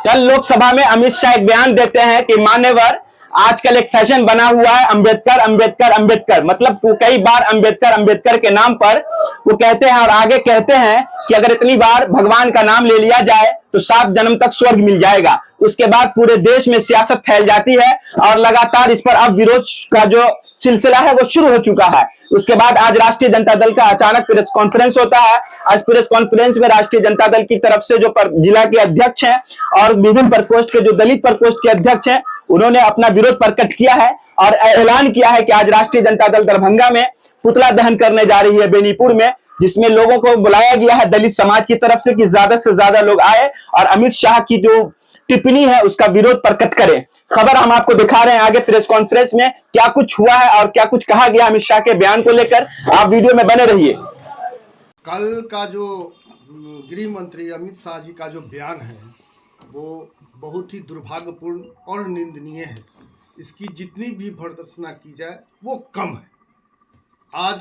कल लोकसभा में अमित शाह एक बयान देते हैं कि मान्यवर आजकल एक फैशन बना हुआ है अंबेडकर अंबेडकर अंबेडकर, मतलब कई बार अंबेडकर अंबेडकर के नाम पर वो कहते हैं और आगे कहते हैं कि अगर इतनी बार भगवान का नाम ले लिया जाए तो 7 जन्म तक स्वर्ग मिल जाएगा। उसके बाद पूरे देश में सियासत फैल जाती है और लगातार इस पर अब विरोध का जो सिलसिला है वो शुरू हो चुका है। उसके बाद आज राष्ट्रीय जनता दल का अचानक प्रेस कॉन्फ्रेंस होता है। आज प्रेस कॉन्फ्रेंस में राष्ट्रीय जनता दल की तरफ से जो जिला के अध्यक्ष हैं और विभिन्न प्रकोष्ठ के जो दलित प्रकोष्ठ के अध्यक्ष हैं, उन्होंने अपना विरोध प्रकट किया है और ऐलान किया है कि आज राष्ट्रीय जनता दल दरभंगा में पुतला दहन करने जा रही है बेनीपुर में, जिसमें लोगों को बुलाया गया है दलित समाज की तरफ से कि ज्यादा से ज्यादा लोग आए और अमित शाह की जो टिप्पणी है उसका विरोध प्रकट करें। खबर हम आपको दिखा रहे हैं आगे प्रेस कॉन्फ्रेंस में क्या कुछ हुआ है और क्या कुछ कहा गया अमित शाह के बयान को लेकर। आप वीडियो में बने रहिए। कल का जो गृह मंत्री अमित शाह जी का जो बयान है वो बहुत ही दुर्भाग्यपूर्ण और निंदनीय है। इसकी जितनी भी भर्त्सना की जाए वो कम है। आज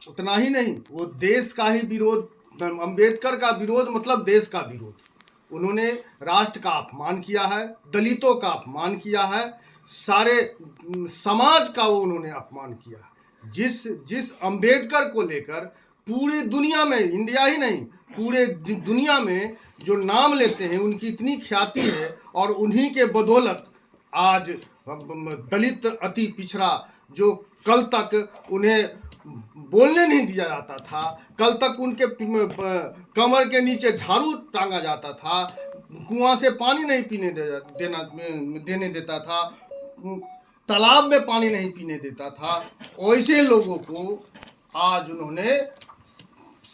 उतना ही नहीं, वो देश का ही विरोध, अंबेडकर का विरोध मतलब देश का विरोध। उन्होंने राष्ट्र का अपमान किया है, दलितों का अपमान किया है, सारे समाज का वो उन्होंने अपमान किया है। जिस अंबेडकर को लेकर पूरी दुनिया में, इंडिया ही नहीं पूरे दुनिया में जो नाम लेते हैं, उनकी इतनी ख्याति है और उन्हीं के बदौलत आज दलित अति पिछड़ा, जो कल तक उन्हें बोलने नहीं दिया जाता था, कल तक उनके कमर के नीचे झाड़ू टांगा जाता था, कुआं से पानी नहीं पीने देने देता था, तालाब में पानी नहीं पीने देता था, ऐसे लोगों को आज उन्होंने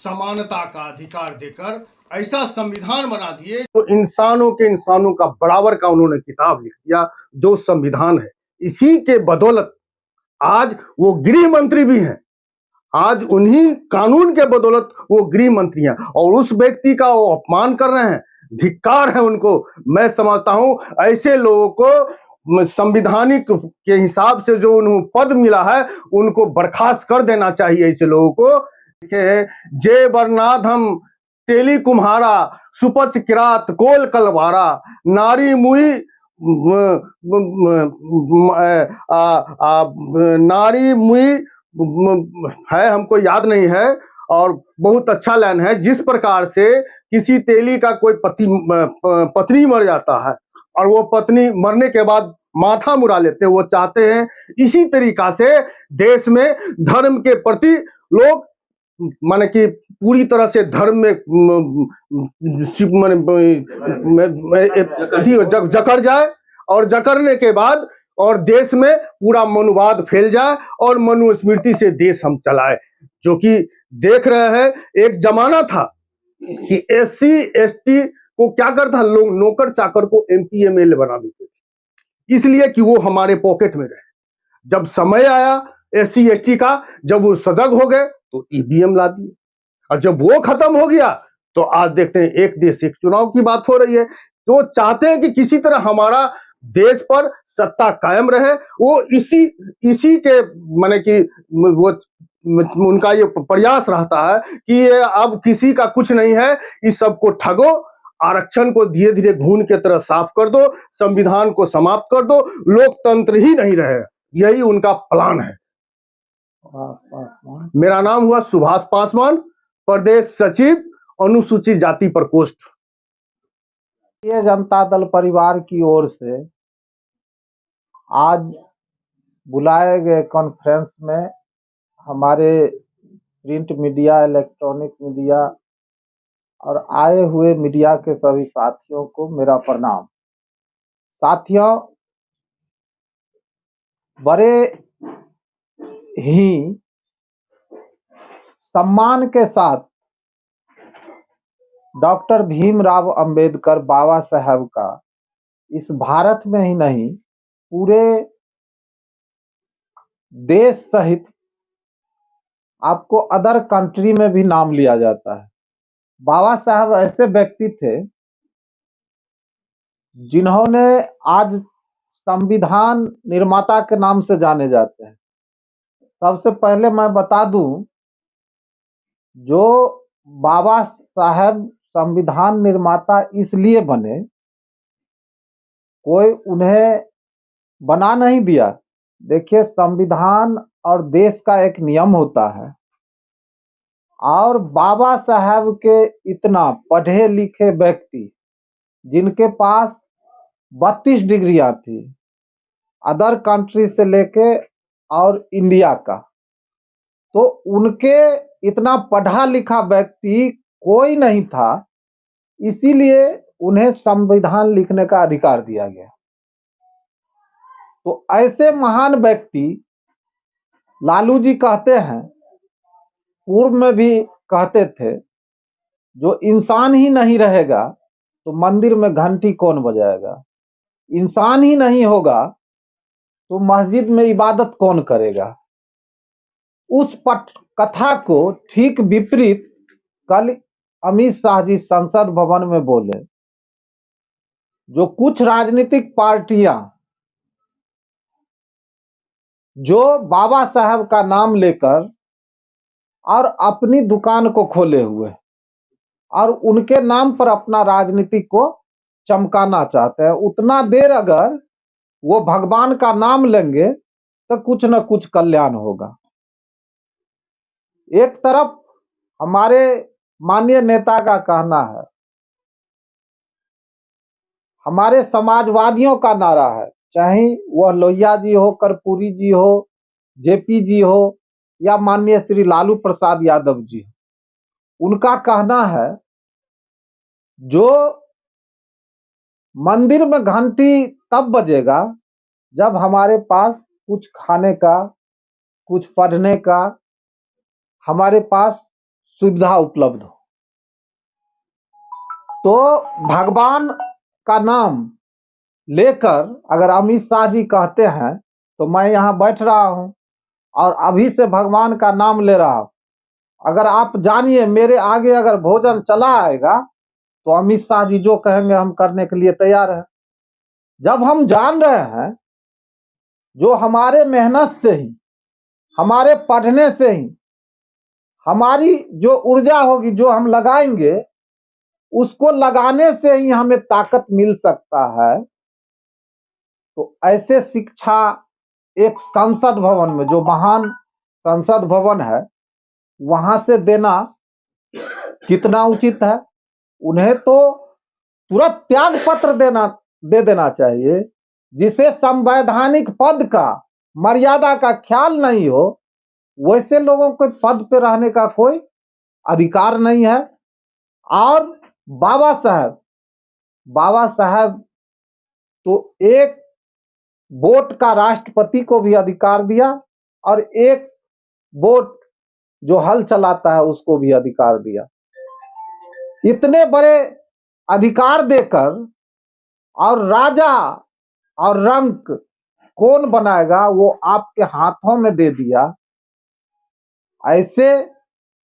समानता का अधिकार देकर ऐसा संविधान बना दिए। तो इंसानों का बराबर का उन्होंने किताब लिख दिया जो संविधान है। इसी के बदौलत आज वो गृह मंत्री भी हैं। आज उन्हीं कानून के बदौलत वो गृह मंत्री हैं और उस व्यक्ति का वो अपमान कर रहे हैं। धिक्कार है उनको। मैं समझता हूं ऐसे लोगों को संवैधानिक के हिसाब से जो उन्हें पद मिला है उनको बर्खास्त कर देना चाहिए। ऐसे लोगों को जय वर्णाधम तेली कुम्हारा सुपच किरात कोल कलवारा नारी मुई नारी मुई है, हमको याद नहीं है। और बहुत अच्छा लाइन है। जिस प्रकार से किसी तेली का कोई पत्नी मर जाता है और वो पत्नी मरने के बाद माथा मुड़ा लेते हैं, वो चाहते हैं इसी तरीका से देश में धर्म के प्रति लोग माने कि पूरी तरह से धर्म में जकड़ जाए और जकड़ने के बाद और देश में पूरा मनुवाद फैल जाए और मनुस्मृति से देश हम चलाए। जो कि देख रहे हैं, एक जमाना था कि SC ST को क्या करता, लोग नौकर चाकर को MP MLA बना देते थे, इसलिए कि वो हमारे पॉकेट में रहे। जब समय आया SC ST का, जब वो सजग हो गए तो EVM ला दिए और जब वो खत्म हो गया तो आज देखते हैं एक देश एक चुनाव की बात हो रही है। तो चाहते हैं कि किसी तरह हमारा देश पर सत्ता कायम रहे। वो इसी के माने कि वो उनका ये प्रयास रहता है कि ये अब किसी का कुछ नहीं है, इस सबको ठगो, आरक्षण को धीरे धीरे घून के तरह साफ कर दो, संविधान को समाप्त कर दो, लोकतंत्र ही नहीं रहे। यही उनका प्लान है। मेरा नाम हुआ सुभाष पासवान, प्रदेश सचिव अनुसूचित जाति प्रकोष्ठ। ये जनता दल परिवार की ओर से आज बुलाए गए कॉन्फ्रेंस में हमारे प्रिंट मीडिया, इलेक्ट्रॉनिक मीडिया और आए हुए मीडिया के सभी साथियों को मेरा प्रणाम। साथियों, बड़े ही सम्मान के साथ डॉक्टर भीमराव अंबेडकर बाबा साहब का इस भारत में ही नहीं पूरे देश सहित आपको अदर कंट्री में भी नाम लिया जाता है। बाबा साहब ऐसे व्यक्ति थे जिन्होंने आज संविधान निर्माता के नाम से जाने जाते हैं। सबसे पहले मैं बता दूं, जो बाबा साहब संविधान निर्माता इसलिए बने कोई उन्हें बना नहीं दिया। देखिए, संविधान और देश का एक नियम होता है, और बाबा साहब के इतना पढ़े लिखे व्यक्ति जिनके पास 32 डिग्रियां थी, अदर कंट्री से लेके और इंडिया का, तो उनके इतना पढ़ा लिखा व्यक्ति कोई नहीं था, इसीलिए उन्हें संविधान लिखने का अधिकार दिया गया। तो ऐसे महान व्यक्ति, लालू जी कहते हैं, पूर्व में भी कहते थे, जो इंसान ही नहीं रहेगा तो मंदिर में घंटी कौन बजाएगा, इंसान ही नहीं होगा तो मस्जिद में इबादत कौन करेगा। उस कथा को ठीक विपरीत कल अमित शाह जी संसद भवन में बोले। जो कुछ राजनीतिक पार्टियां जो बाबा साहब का नाम लेकर और अपनी दुकान को खोले हुए और उनके नाम पर अपना राजनीति को चमकाना चाहते हैं, उतना देर अगर वो भगवान का नाम लेंगे तो कुछ न कुछ कल्याण होगा। एक तरफ हमारे माननीय नेता का कहना है, हमारे समाजवादियों का नारा है, चाहे वह लोहिया जी हो, कर्पूरी जी हो, जेपी जी हो, या माननीय श्री लालू प्रसाद यादव जी, उनका कहना है जो मंदिर में घंटी तब बजेगा जब हमारे पास कुछ खाने का, कुछ पढ़ने का, हमारे पास सुविधा उपलब्ध हो। तो भगवान का नाम लेकर अगर अमित शाह जी कहते हैं, तो मैं यहाँ बैठ रहा हूँ और अभी से भगवान का नाम ले रहा हूँ, अगर आप जानिए मेरे आगे अगर भोजन चला आएगा तो अमित शाह जी जो कहेंगे हम करने के लिए तैयार हैं। जब हम जान रहे हैं जो हमारे मेहनत से ही, हमारे पढ़ने से ही, हमारी जो ऊर्जा होगी जो हम लगाएंगे उसको लगाने से ही हमें ताकत मिल सकता है, तो ऐसे शिक्षा एक संसद भवन में, जो महान संसद भवन है, वहां से देना कितना उचित है। उन्हें तो तुरंत त्याग पत्र दे देना चाहिए। जिसे संवैधानिक पद का, मर्यादा का ख्याल नहीं हो, वैसे लोगों को पद पे रहने का कोई अधिकार नहीं है। और बाबा साहब तो एक वोट का राष्ट्रपति को भी अधिकार दिया और एक वोट जो हल चलाता है उसको भी अधिकार दिया। इतने बड़े अधिकार देकर और राजा और रंक कौन बनाएगा वो आपके हाथों में दे दिया। ऐसे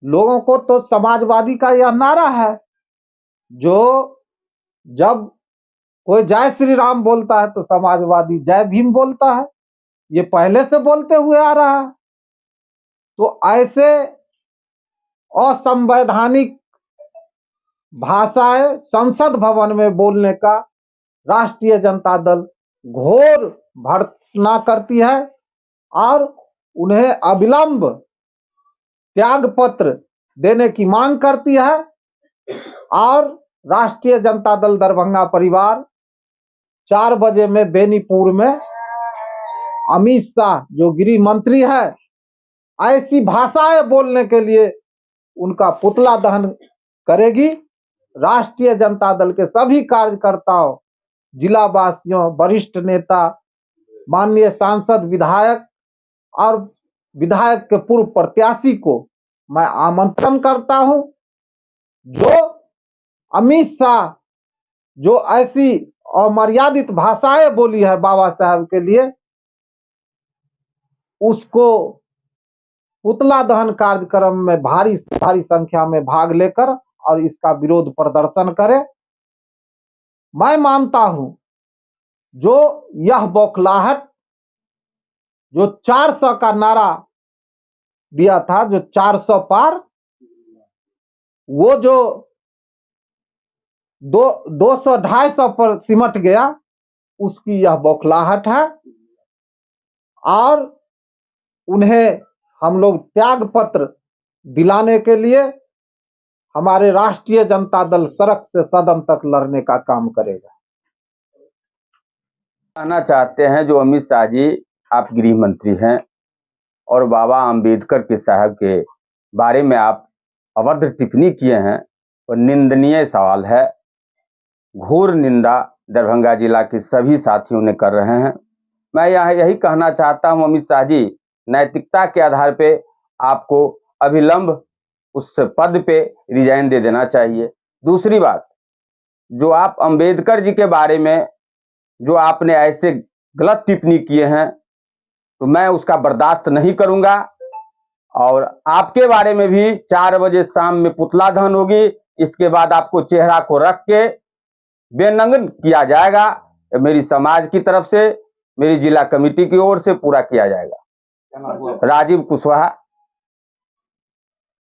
लोगों को तो समाजवादी का यह नारा है, जो जब कोई जय श्री राम बोलता है तो समाजवादी जय भीम बोलता है, ये पहले से बोलते हुए आ रहा है। तो ऐसे असंवैधानिक भाषाएं संसद भवन में बोलने का राष्ट्रीय जनता दल घोर भर्त्सना करती है और उन्हें अविलंब त्याग पत्र देने की मांग करती है। और राष्ट्रीय जनता दल दरभंगा परिवार 4 बजे में बेनीपुर में अमित शाह जो गृह मंत्री है, ऐसी भाषाएं बोलने के लिए उनका पुतला दहन करेगी। राष्ट्रीय जनता दल के सभी कार्यकर्ताओं, जिला वासियों, वरिष्ठ नेता, माननीय सांसद, विधायक और विधायक के पूर्व प्रत्याशी को मैं आमंत्रण करता हूं, जो अमित शाह जो ऐसी अमर्यादित भाषाएं बोली है बाबा साहब के लिए, उसको पुतला दहन कार्यक्रम में भारी संख्या में भाग लेकर और इसका विरोध प्रदर्शन करे। मैं मानता हूं जो यह बौखलाहट, जो 400 का नारा दिया था, जो 400 पार, वो जो 200-250 पर सिमट गया, उसकी यह बौखलाहट है और उन्हें हम लोग त्याग पत्र दिलाने के लिए हमारे राष्ट्रीय जनता दल सड़क से सदन तक लड़ने का काम करेगा। कहना चाहते हैं जो अमित शाह जी, आप गृह मंत्री हैं और बाबा अंबेडकर के साहब के बारे में आप अभद्र टिप्पणी किए हैं, और निंदनीय सवाल है, घोर निंदा दरभंगा जिला के सभी साथियों ने कर रहे हैं। मैं यही कहना चाहता हूं अमित शाह जी, नैतिकता के आधार पे आपको अभिलंब उस पद पे रिजाइन दे देना चाहिए। दूसरी बात, जो आप अंबेडकर जी के बारे में जो आपने ऐसे गलत टिप्पणी किए हैं, तो मैं उसका बर्दाश्त नहीं करूंगा। और आपके बारे में भी 4 बजे शाम में पुतला दहन होगी, इसके बाद आपको चेहरा को रख के बेनंगन किया जाएगा। मेरी समाज की तरफ से, मेरी जिला कमेटी की ओर से पूरा किया जाएगा। राजीव कुशवाहा।